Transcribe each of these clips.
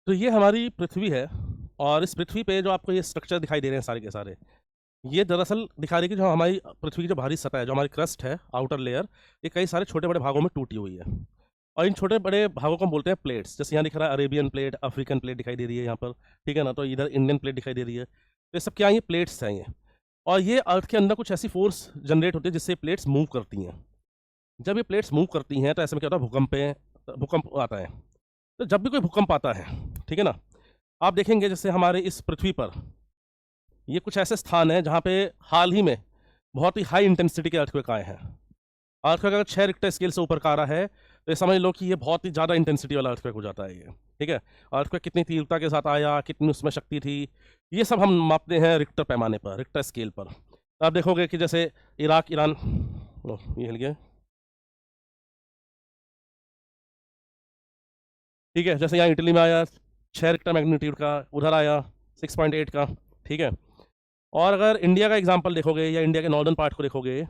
तो ये हमारी पृथ्वी है और इस पृथ्वी पे जो आपको ये स्ट्रक्चर दिखाई दे रहे हैं सारे के सारे, ये दरअसल दिखा रही है कि जो हमारी पृथ्वी की जो बाहरी सतह है, जो हमारी क्रस्ट है, आउटर लेयर, ये कई सारे छोटे बड़े भागों में टूटी हुई है। और इन छोटे बड़े भागों को हम बोलते हैं प्लेट्स। जैसे यहाँ दिख रहा है अरेबियन प्लेट, अफ्रीकन प्लेट दिखाई दे रही है यहाँ पर, ठीक है ना। तो इधर इंडियन प्लेट दिखाई दे रही है। तो ये सब क्या है? ये प्लेट्स हैं ये। और ये अर्थ के अंदर कुछ ऐसी फोर्स जनरेट होती है जिससे प्लेट्स मूव करती हैं। जब ये प्लेट्स मूव करती हैं तो ऐसे में क्या होता है? भूकंप आता है। तो जब भी कोई भूकंप आता है, ठीक है ना, आप देखेंगे जैसे हमारे इस पृथ्वी पर ये कुछ ऐसे स्थान हैं जहाँ पे हाल ही में बहुत ही हाई इंटेंसिटी के अर्थक्वेक आए हैं। अर्थक्वेक अगर 6 रिक्टर स्केल से ऊपर का आ रहा है तो ये समझ लो कि ये बहुत ही ज़्यादा इंटेंसिटी वाला अर्थक्वेक हो जाता है ये, ठीक है। अर्थक्वेक कितनी तीव्रता के साथ आया, कितनी उसमें शक्ति थी, ये सब हम मापते हैं रिक्टर पैमाने पर, रिक्टर स्केल पर। तो आप देखोगे कि जैसे इराक, ईरान, ये हिल गया, ठीक है। जैसे यहाँ इटली में आया 6 रिक्टर मैग्नीट्यूड का, उधर आया 6.8 का, ठीक है। और अगर इंडिया का एग्जांपल देखोगे या इंडिया के नॉर्दर्न पार्ट को देखोगे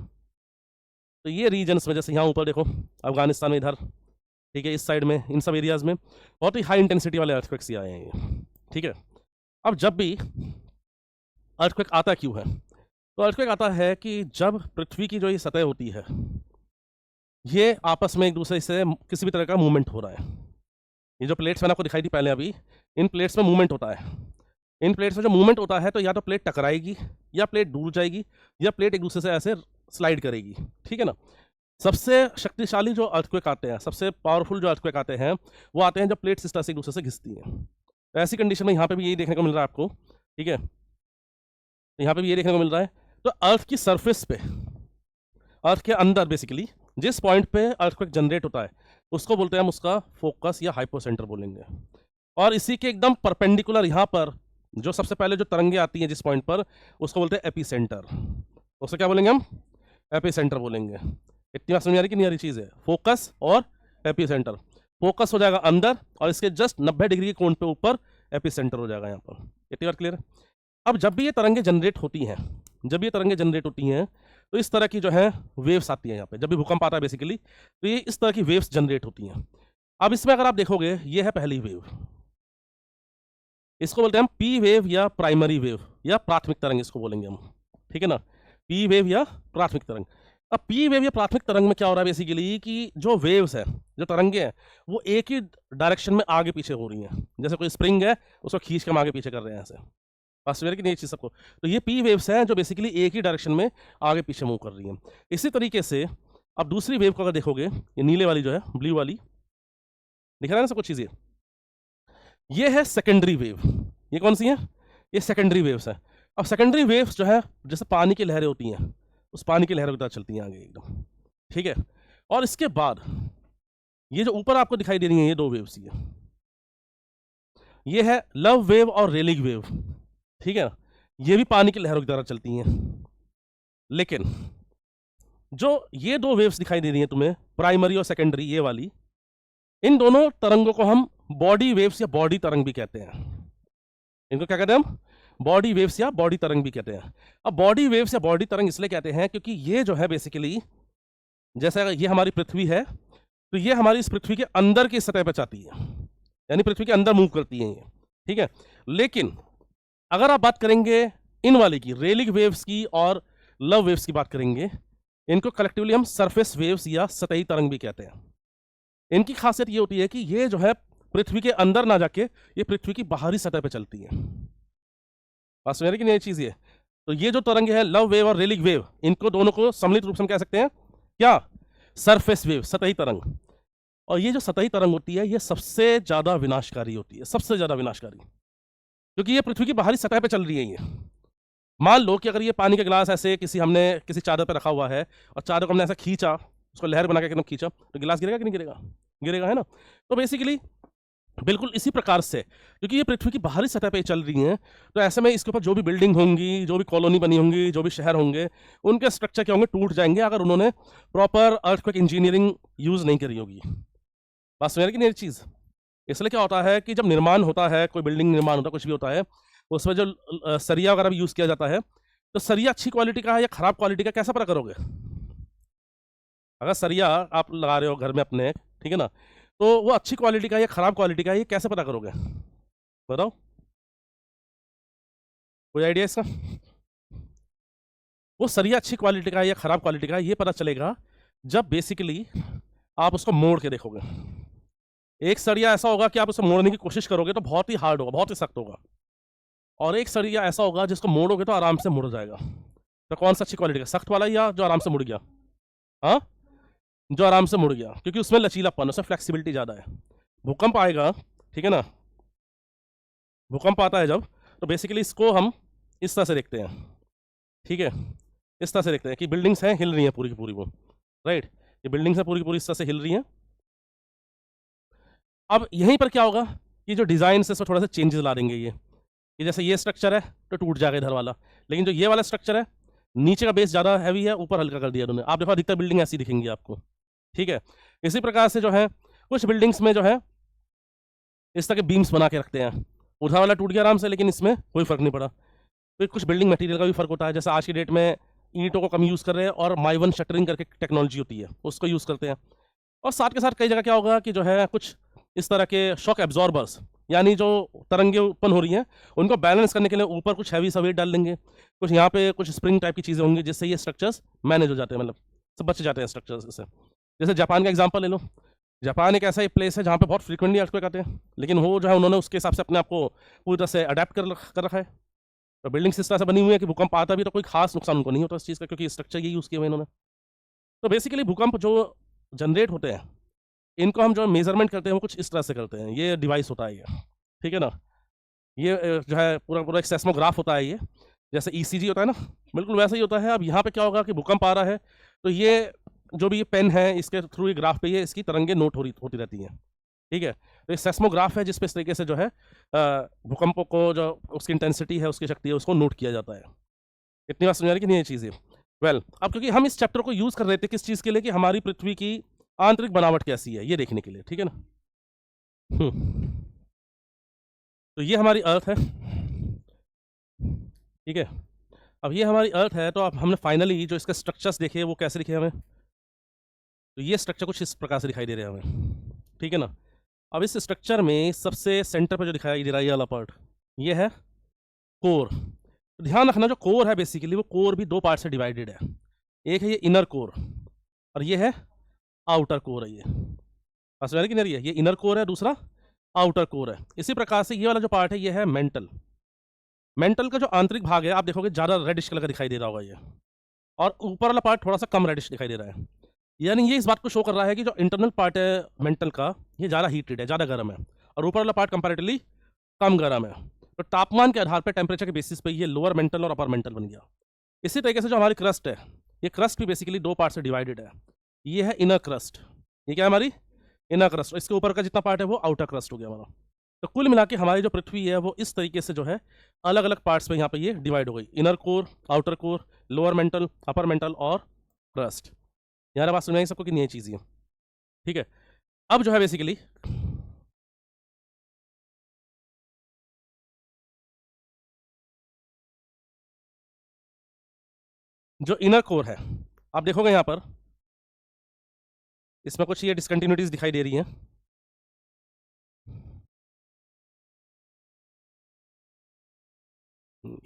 तो ये रीजन्स में, जैसे यहाँ ऊपर देखो अफगानिस्तान में, इधर, ठीक है, इस साइड में, इन सब एरियाज में बहुत ही हाई इंटेंसिटी वाले अर्थक्वेक्स आए हैं ये, ठीक है। अब जब भी अर्थक्वेक आता क्यों है? तो अर्थक्वेक आता है कि जब पृथ्वी की जो ये सतह होती है, ये आपस में एक दूसरे से किसी भी तरह का मूवमेंट हो रहा है। ये जो प्लेट्स मैंने आपको दिखाई दी पहले अभी, इन प्लेट्स में मूवमेंट होता है। इन प्लेट्स में जो मूवमेंट होता है तो या तो प्लेट टकराएगी, या प्लेट दूर जाएगी, या प्लेट एक दूसरे से ऐसे स्लाइड करेगी, ठीक है ना। सबसे शक्तिशाली जो अर्थक्वेक आते हैं, सबसे पावरफुल जो अर्थक्वेक आते हैं, वो आते हैं जब प्लेट्स इस तरह से एक दूसरे से घिसती हैं। तो ऐसी कंडीशन में यहाँ पे भी यही देखने को मिल रहा है आपको, ठीक है। यहाँ पे भी ये देखने को मिल रहा है। तो अर्थ की सरफेस पे, अर्थ के अंदर बेसिकली जिस पॉइंट पे अर्थक्वेक जनरेट होता है उसको बोलते हैं हम उसका फोकस या हाइपोसेंटर बोलेंगे। और इसी के एकदम परपेंडिकुलर यहाँ पर जो सबसे पहले जो तरंगे आती हैं जिस पॉइंट पर, उसको बोलते हैं एपीसेंटर। उसको क्या बोलेंगे हम? एपीसेंटर बोलेंगे। इतनी बात समझ आ रही कि नहीं आ रही चीज़ है? फोकस और एपीसेंटर। फोकस हो जाएगा अंदर और इसके जस्ट 90 डिग्री के कोण पे ऊपर एपीसेंटर हो जाएगा यहाँ पर। इतनी बात क्लियर है? अब जब भी ये तरंगे जनरेट होती हैं, जब ये तरंगे जनरेट होती हैं तो इस तरह की जो है वेव्स आती हैं यहाँ पे। जब भी भूकंप आता है बेसिकली तो ये इस तरह की वेव्स जनरेट होती हैं। अब इसमें अगर आप देखोगे, ये है पहली वेव, इसको बोलते हैं हम पी वेव या प्राइमरी वेव या प्राथमिक तरंग इसको बोलेंगे हम, ठीक है ना। पी वेव या प्राथमिक तरंग। अब पी वेव या प्राथमिक तरंग में क्या हो रहा है बेसिकली कि जो वेव्स है, जो तरंगे हैं, वो एक ही डायरेक्शन में आगे पीछे हो रही हैं। जैसे कोई स्प्रिंग है, उसको खींच के हम आगे पीछे कर रहे हैं ऐसे, बस की नहीं चीज़ सबको। तो ये पी वेव्स हैं जो बेसिकली एक ही डायरेक्शन में आगे पीछे मूव कर रही हैं। इसी तरीके से अब दूसरी वेव को अगर देखोगे, ये नीले वाली जो है, ब्लू वाली, दिख रहा है ना सब कुछ चीज़ें, ये है सेकेंडरी वेव। ये कौन सी है? ये सेकेंडरी वेव्स है। अब सेकेंडरी वेव्स जो है जैसे पानी की लहरें होती हैं, उस पानी की लहरों की तरह चलती हैं आगे एकदम, ठीक है। और इसके बाद ये जो ऊपर आपको दिखाई दे रही हैं ये दो वेव्स, ये है लव वेव और रेलिग वेव, ठीक है ना। ये भी पानी की लहरों की तरह चलती हैं। लेकिन जो ये दो वेव्स दिखाई दे रही हैं तुम्हें, प्राइमरी और सेकेंडरी, ये वाली, इन दोनों तरंगों को हम बॉडी वेव्स या बॉडी तरंग भी कहते हैं। इनको क्या कहते हैं हम? बॉडी वेव्स या बॉडी तरंग भी कहते हैं। अब बॉडी वेव्स या बॉडी तरंग इसलिए कहते हैं क्योंकि ये जो है बेसिकली, जैसे ये हमारी पृथ्वी है तो ये हमारी इस पृथ्वी के अंदर की सतह पर जाती है, यानी पृथ्वी के अंदर मूव करती हैं ये, ठीक है। लेकिन अगर आप बात करेंगे इन वाली की, रेलिग वेव्स की और लव वेव्स की बात करेंगे, इनको कलेक्टिवली हम सरफेस वेव्स या सतही तरंग भी कहते हैं। इनकी खासियत ये होती है कि ये जो है पृथ्वी के अंदर ना जाके ये पृथ्वी की बाहरी सतह पे चलती है। बात समझ रहे कि नहीं चीज ये? तो ये जो तरंग है लव वेव और रेलिग वेव, इनको दोनों को सम्मिलित रूप से हम कह सकते हैं क्या? सरफेस वेव, सतही तरंग। और ये जो सतही तरंग होती है ये सबसे ज्यादा विनाशकारी होती है, सबसे ज्यादा विनाशकारी, क्योंकि ये पृथ्वी की बाहरी सतह पे चल रही है ये। मान लो कि अगर ये पानी का गिलास ऐसे हमने किसी चादर पर रखा हुआ है और चादर को हमने ऐसा खींचा, उसको लहर बना के एकदम खींचा, तो गिलास गिरेगा कि नहीं गिरेगा? गिरेगा, है ना। तो बेसिकली बिल्कुल इसी प्रकार से, क्योंकि ये पृथ्वी की बाहरी सतह पे चल रही हैं, तो ऐसे में इसके ऊपर जो भी बिल्डिंग होंगी, जो भी कॉलोनी बनी होंगी, जो भी शहर होंगे, उनके स्ट्रक्चर क्या होंगे? टूट जाएंगे अगर उन्होंने प्रॉपर अर्थक्वेक इंजीनियरिंग यूज नहीं करी होगी। बात समझ रहे कि नहीं चीज़? इसलिए क्या होता है कि जब निर्माण होता है, कोई बिल्डिंग निर्माण होता है, कुछ भी होता है, उसमें जो सरिया वगैरह भी यूज़ किया जाता है, तो सरिया अच्छी क्वालिटी का है या ख़राब क्वालिटी का कैसे पता करोगे? अगर सरिया आप लगा रहे हो घर में अपने, ठीक है ना, तो वो अच्छी क्वालिटी का या ख़राब क्वालिटी का ये कैसे पता करोगे? बताओ, कोई आइडिया इसका? वो सरिया अच्छी क्वालिटी का है या खराब क्वालिटी का है ये पता चलेगा जब बेसिकली आप उसको मोड़ के देखोगे। एक सरिया ऐसा होगा कि आप उसे मोड़ने की कोशिश करोगे तो बहुत ही हार्ड होगा, बहुत ही सख्त होगा, और एक सरिया ऐसा होगा जिसको मोड़ोगे तो आराम से मुड़ जाएगा। तो कौन सा अच्छी क्वालिटी का, सख्त वाला या जो आराम से मुड़ गया? हाँ, जो आराम से मुड़ गया, क्योंकि उसमें लचीलापन, उसमें फ्लेक्सिबिलिटी ज़्यादा है। भूकंप आएगा, ठीक है ना, भूकंप आता है जब, तो बेसिकली इसको हम इस तरह से देखते हैं, ठीक है, इस तरह से देखते हैं कि बिल्डिंग्स हैं, हिल रही हैं पूरी की पूरी, वो राइट, ये बिल्डिंग्स हैं पूरी की पूरी इस तरह से हिल रही हैं। अब यहीं पर क्या होगा कि जो डिज़ाइन से थोड़ा सा चेंजेस ला देंगे ये, कि जैसे ये स्ट्रक्चर है तो टूट जाएगा इधर वाला, लेकिन जो ये वाला स्ट्रक्चर है नीचे का बेस ज़्यादा हैवी है, ऊपर हल्का कर दिया उन्होंने। आप देखो अधिकतर बिल्डिंग ऐसी दिखेंगी आपको, ठीक है। इसी प्रकार से जो है कुछ बिल्डिंग्स में जो है इस तरह के बीम्स बना के रखते हैं, उधर वाला टूट गया आराम से, लेकिन इसमें कोई फर्क नहीं पड़ा। तो कुछ बिल्डिंग मटेरियल का भी फर्क होता है, जैसे आज की डेट में ईंटों को कम यूज़ कर रहे हैं और माइवन शटरिंग करके टेक्नोलॉजी होती है उसको यूज़ करते हैं। और साथ के साथ कई जगह क्या होगा कि जो है कुछ इस तरह के शॉक एब्जॉर्बर्स, यानी जो तरंगे उत्पन्न हो रही हैं उनको बैलेंस करने के लिए ऊपर कुछ हैवी सा वेट डाल देंगे, कुछ यहाँ पे कुछ स्प्रिंग टाइप की चीज़ें होंगी जिससे ये स्ट्रक्चर्स मैनेज हो जाते हैं, मतलब सब बच जाते हैं स्ट्रक्चर्स से। जैसे जापान का एग्जांपल ले लो, जापान एक ऐसा ही प्लेस है जहाँ पे बहुत फ्रीक्वेंटली अर्थक्वेक आते हैं, लेकिन वो जो है उन्होंने उसके हिसाब से अपने आप को पूरी तरह से अडेप्ट कर रखा है। तो बिल्डिंग्स इस तरह से बनी हुई है कि भूकंप आता भी तो कोई खास नुकसान उनको नहीं होता इस चीज़ का, क्योंकि स्ट्रक्चर ये यूज़ किए हुए इन्होंने। तो बेसिकली भूकंप जो जनरेट होते हैं इनको हम जो मेजरमेंट करते हैं वो कुछ इस तरह से करते हैं, ये डिवाइस होता है ये, ठीक है ना, ये जो है पूरा पूरा एक सेस्मोग्राफ होता है ये, जैसे ईसीजी होता है ना, बिल्कुल वैसा ही होता है। अब यहाँ पे क्या होगा कि भूकंप आ रहा है तो ये जो भी ये पेन है इसके थ्रू ये ग्राफ पे ये इसकी तरंगे नोट होती रहती हैं, ठीक है। तो ये सेस्मोग्राफ है जिस पे इस तरीके से जो है भूकंपों को जो उसकी इंटेंसिटी है, उसकी शक्ति है, उसको नोट किया जाता है। इतनी बात समझ आ रही कि नहीं ये चीज़ें? वेल, अब क्योंकि हम इस चैप्टर को यूज़ कर रहे थे किस चीज़ के लिए, कि हमारी पृथ्वी की आंतरिक बनावट कैसी है ये देखने के लिए, ठीक है ना। तो ये हमारी अर्थ है, ठीक है। अब ये हमारी अर्थ है, तो अब हमने फाइनली जो इसके स्ट्रक्चर्स देखे वो कैसे दिखे हमें, तो ये स्ट्रक्चर कुछ इस प्रकार से दिखाई दे रहे हैं हमें, ठीक है ना। अब इस स्ट्रक्चर में सबसे सेंटर पर जो दिखाई दे रहा है ये वाला पार्ट, ये है कोर। तो ध्यान रखना जो कोर है बेसिकली वो कोर भी दो पार्ट से डिवाइडेड है, एक है ये इनर कोर और ये है आउटर कोर है। ये बस कि नहीं है, ये इनर कोर है, दूसरा आउटर कोर है। इसी प्रकार से ये वाला जो पार्ट है ये है मेंटल। मेंटल का जो आंतरिक भाग है आप देखोगे ज़्यादा रेडिश कलर का दिखाई दे रहा होगा ये, और ऊपर वाला पार्ट थोड़ा सा कम रेडिश दिखाई दे रहा है। यानी ये इस बात को शो कर रहा है कि जो इंटरनल पार्ट है मेंटल का ये ज़्यादा हीटेड है, ज़्यादा गर्म है, और ऊपर वाला पार्ट कंपैरेटिवली कम गर्म है। तो तापमान के आधार पर, टेम्परेचर के बेसिस पे ये लोअर मेंटल और अपर मेंटल बन गया। इसी तरीके से जो हमारी क्रस्ट है, ये क्रस्ट भी बेसिकली दो पार्ट से डिवाइडेड है। ये है इनर क्रस्ट, ये क्या है हमारी इनर क्रस्ट, इसके ऊपर का जितना पार्ट है वो आउटर क्रस्ट हो गया हमारा। तो कुल मिला के हमारी जो पृथ्वी है वो इस तरीके से जो है अलग अलग पार्ट्स में यहाँ पे ये डिवाइड हो गई, inner core, outer core, lower mental, upper mantle और क्रस्ट। यार बात सुनाई सबको कि नहीं चीज़ ये, ठीक है। अब जो है बेसिकली जो इनर कोर है आप देखोगे यहाँ पर इसमें कुछ ये डिसकंटिन्यूटीज दिखाई दे रही हैं।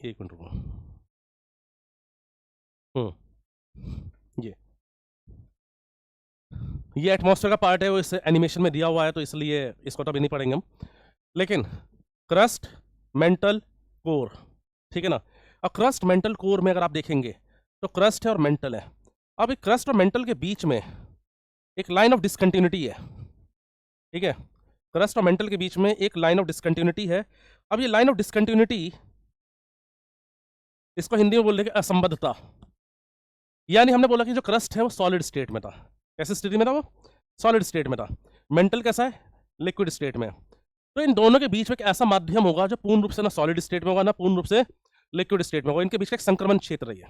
एक मिनट रुको, ये एटमॉस्फेयर का पार्ट है, वो इस एनिमेशन में दिया हुआ है तो इसलिए इसको तो अभी नहीं पढ़ेंगे हम। लेकिन क्रस्ट, मेंटल, कोर, ठीक है ना। अब क्रस्ट, मेंटल, कोर में अगर आप देखेंगे तो क्रस्ट है और मेंटल है। अब एक क्रस्ट और मेंटल के बीच में एक लाइन ऑफ डिसकंटिन्यूटी है, ठीक है। क्रस्ट और मेंटल के बीच में एक लाइन ऑफ डिसकंटिन्यूटी है। अब ये लाइन ऑफ डिसकंटिन्यूटी इसको हिंदी में बोल रहे असंबद्धता, यानी हमने बोला कि जो क्रस्ट है वो सॉलिड स्टेट में था। कैसे स्थिति में था वो? सॉलिड स्टेट में था। मेंटल कैसा है? लिक्विड स्टेट में। तो इन दोनों के बीच में एक ऐसा माध्यम होगा जो पूर्ण रूप से ना सॉलिड स्टेट में होगा ना पूर्ण रूप से लिक्विड स्टेट में होगा, इनके बीच का एक संक्रमण क्षेत्र है।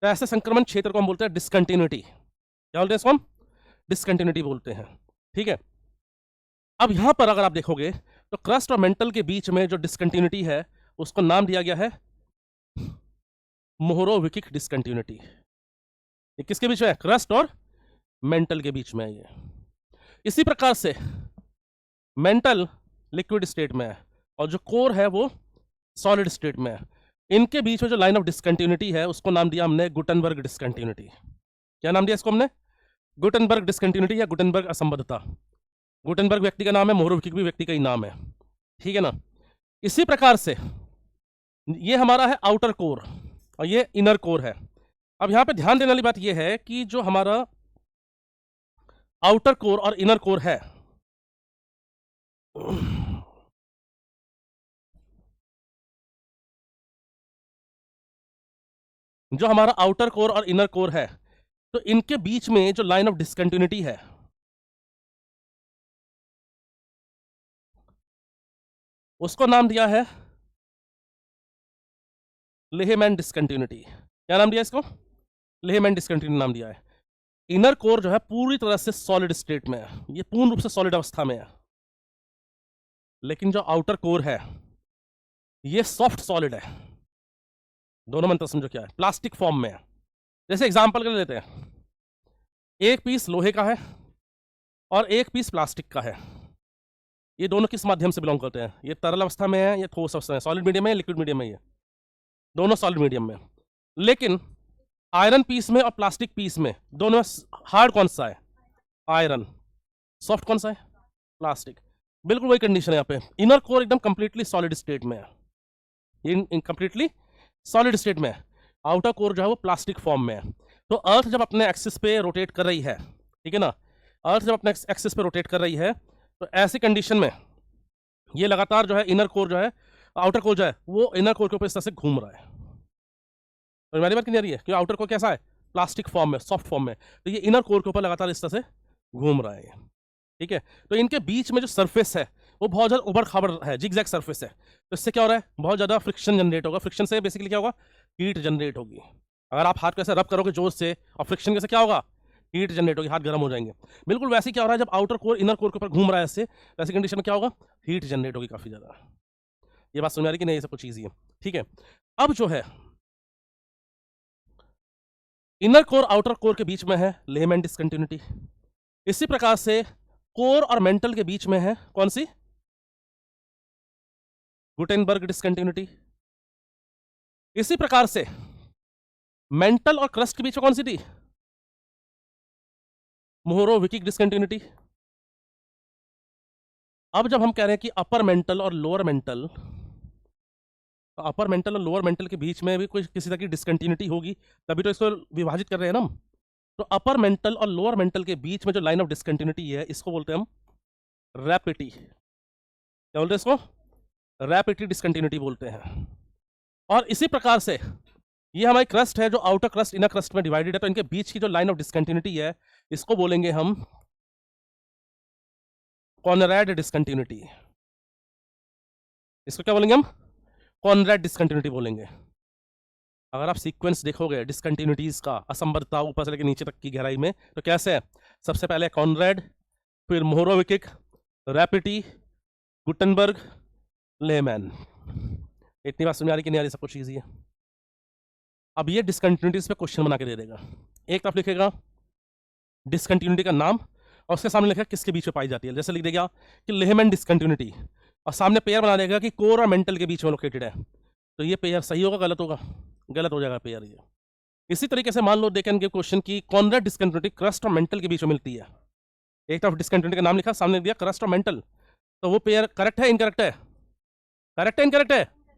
तो ऐसे संक्रमण क्षेत्र को हम बोलते हैं डिसकंटिन्यूटी। क्या बोलते हैं इसको हम? डिसकंटिन्यूटी बोलते हैं, ठीक है। अब यहां पर अगर आप देखोगे तो क्रस्ट और मेंटल के बीच में जो डिसकंटिन्यूटी है उसको नाम दिया गया है मोहरोविकिक डिसकंटिन्यूटी। ये किसके बीच में है? क्रस्ट और मेंटल के बीच में है ये। इसी प्रकार से मेंटल लिक्विड स्टेट में है और जो कोर है वो सॉलिड स्टेट में है। इनके बीच में जो लाइन ऑफ डिसकंटिन्यूटी है उसको नाम दिया हमने गुटनबर्ग डिसकंटिन्यूटी। क्या नाम दिया इसको हमने? गुटनबर्ग डिसकंटिन्यूटी या गुटनबर्ग असंबद्धता। गुटनबर्ग व्यक्ति का नाम है, मोहरोविकिक भी व्यक्ति का ही नाम है, ठीक है ना। इसी प्रकार से ये हमारा है आउटर कोर और ये इनर कोर है। अब यहां पे ध्यान देने वाली बात ये है कि जो हमारा आउटर कोर और इनर कोर है, जो हमारा आउटर कोर और इनर कोर है, तो इनके बीच में जो लाइन ऑफ डिसकंटिन्यूटी है उसको नाम दिया है लेहमैन डिसकंटिन्यूटी। क्या नाम दिया इसको? लेहमैन डिसकंटिन्यूटी नाम दिया है। इनर कोर जो है पूरी तरह से सॉलिड स्टेट में है, ये पूर्ण रूप से सॉलिड अवस्था में है, लेकिन जो आउटर कोर है ये सॉफ्ट सॉलिड है। दोनों मंत्र समझो क्या है, प्लास्टिक फॉर्म में है। जैसे एग्जांपल के लिए लेते हैं, एक पीस लोहे का है और एक पीस प्लास्टिक का है। ये दोनों किस माध्यम से बिलोंग करते हैं? ये तरल अवस्था में है, ये ठोस अवस्था में, सॉलिड मीडियम में, लिक्विड मीडियम में, ये दोनों सॉलिड मीडियम में। लेकिन आयरन पीस में और प्लास्टिक पीस में दोनों में हार्ड कौन सा है? आयरन। सॉफ्ट कौन सा है? प्लास्टिक। बिल्कुल वही कंडीशन है यहाँ पे। इनर कोर एकदम कंप्लीटली सॉलिड स्टेट में है, ये कंप्लीटली सॉलिड स्टेट में है। आउटर कोर जो है वो प्लास्टिक फॉर्म में है। तो अर्थ जब अपने एक्सिस पे रोटेट कर रही है, ठीक है ना, अर्थ जब अपने एक्सिस पे रोटेट कर रही है, तो ऐसी कंडीशन में ये लगातार जो है इनर कोर जो है, आउटर कोर जो है वो इनर कोर के ऊपर इस तरह से घूम रहा है। तो मेरी बात क्लियर है? क्योंकि आउटर कोर कैसा है? प्लास्टिक फॉर्म में, सॉफ्ट फॉर्म में, तो ये इनर कोर के ऊपर लगातार इस तरह से घूम रहा है, ठीक है। तो इनके बीच में जो सरफेस है वो बहुत ज़्यादा उबड़ खाबड़ है, जिगजैग सरफेस है। तो इससे क्या हो रहा है? बहुत ज़्यादा फ्रिक्शन जनरेट होगा। फ्रिक्शन से बेसिकली क्या होगा? हीट जनरेट होगी। अगर आप हाथ को ऐसे रब करोगे जोर से और फ्रिक्शन कैसे क्या होगा? हीट जनरेट होगी, हाथ गर्म हो जाएंगे। बिल्कुल वैसे ही क्या हो रहा है, जब आउटर कोर इनर कोर के ऊपर घूम रहा है ऐसे, वैसे कंडीशन में क्या होगा? हीट जनरेट होगी काफ़ी ज़्यादा। ये बात समझ आ रही कि नहीं? ये सब कुछ ईजी है, ठीक है। अब जो है इनर कोर आउटर कोर के बीच में है लेहमैन डिसकंटिन्यूटी। इसी प्रकार से कोर और मेंटल के बीच में है कौन सी? Gutenberg discontinuity. इसी प्रकार से मेंटल और क्रस्ट के बीच में कौन सी थी? मोहरोविकिक डिसकंटिन्यूटी। अब जब हम कह रहे हैं कि अपर मेंटल और लोअर मेंटल, तो अपर मेंटल और लोअर मेंटल के बीच में भी कोई किसी तरह की डिसकंटिन्यूटी होगी, तभी तो इसको विभाजित कर रहे हैं ना हम। तो अपर मेंटल और लोअर मेंटल के बीच में जो लाइन ऑफ डिसकंटिन्यूटी है इसको बोलते हैं हम रैपिटी। क्या बोलते हैं इसको? रैपिटी डिसकंटिन्यूटी बोलते हैं। और इसी प्रकार से ये हमारी क्रस्ट है जो आउटर क्रस्ट इनर क्रस्ट में डिवाइडेड है, तो इनके बीच की जो लाइन ऑफ डिसकंटिन्यूटी है इसको बोलेंगे हम कॉनरैड डिसकंटिन्यूटी। इसको क्या बोलेंगे हम? कॉनरैड डिसकंटिन्यूटी बोलेंगे। अगर आप सीक्वेंस देखोगे डिसकंटिन्यूटीज का, असंबद्धता ऊपर से लेकर नीचे तक की गहराई में, तो कैसे है? सबसे पहले कॉनरैड, फिर मोहरोविकिक, रैपिटी, गुटनबर्ग, लेहमैन। इतनी बात समझ आ रही कि नहीं आ रही? सब कुछ ईजी है। अब ये डिसकंटिन्यूटीज पे क्वेश्चन बना के दे देगा। एक तरफ लिखेगा डिसकंटिन्यूटी का नाम और उसके सामने लिखा किसके बीच में पाई जाती है। जैसे लिख देगा कि लेहमैन डिसकंटिन्यूटी, और सामने पेयर बना देगा कि कोर और मेंटल के बीच में लोकेटेड है। तो ये पेयर सही होगा, गलत होगा? गलत हो जाएगा पेयर ये। इसी तरीके से मान लो दे कैन गिव क्वेश्चन की कॉनरैड डिसकंटिन्यूटी क्रस्ट और मेंटल के बीच में मिलती है। एक तरफ डिसकंटिन्यूटी का नाम लिखा, सामने दिया क्रस्ट और मेंटल, तो वो पेयर करेक्ट है इनकरेक्ट है? करेक्ट है इनकरेक्ट है?